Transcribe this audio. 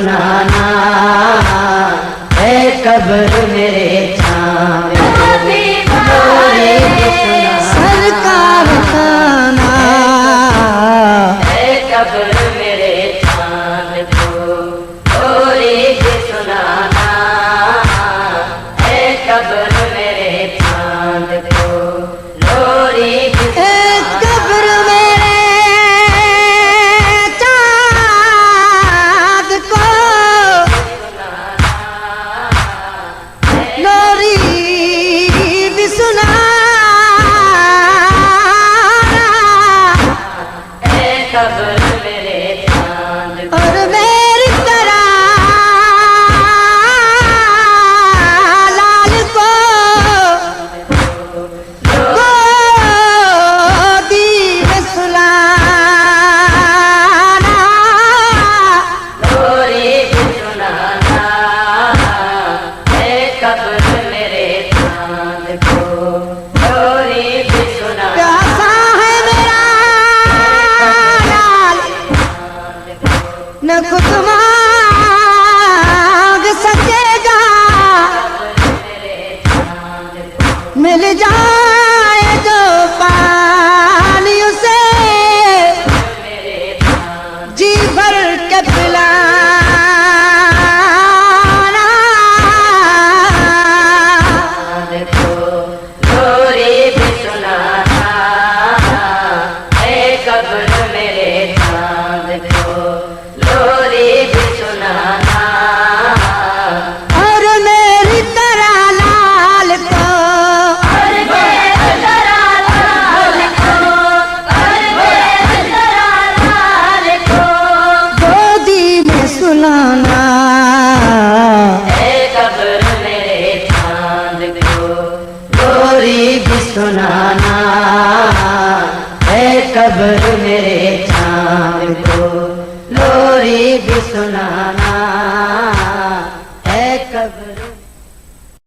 सुनाना, है कब्र मेरे चाँद सरकार खाना, है कब्र मेरे चाँद को लोरी भी सुनाना, है कब्र मेरे चाँद को लोरी भी कब्र मेरे चाँद को लोरी भी सुनाना, है कब्र मेरे चाँद और मेरी तरह लाल को गोदी में सुलाना, लोरी भी सुनाना, है कब्र मेरे चाँद को लोरी भी सुनाना। प्यासा है मेरा लाल न खुद मांग सकेगा, मिल जाए जो पानी उसे जी भर के पिलाना, लोरी भी सुनाना, है कब्र मेरे चाँद को लोरी भी सुनाना, और मेरी तरह लाल को, और मेरी तरह लाल को, और मेरी तरह लाल को गोदी में सुलाना, है कब्र मेरे चाँद को लोरी भी सुनाना, है कब्र मेरे चाँद को लोरी भी सुनाना।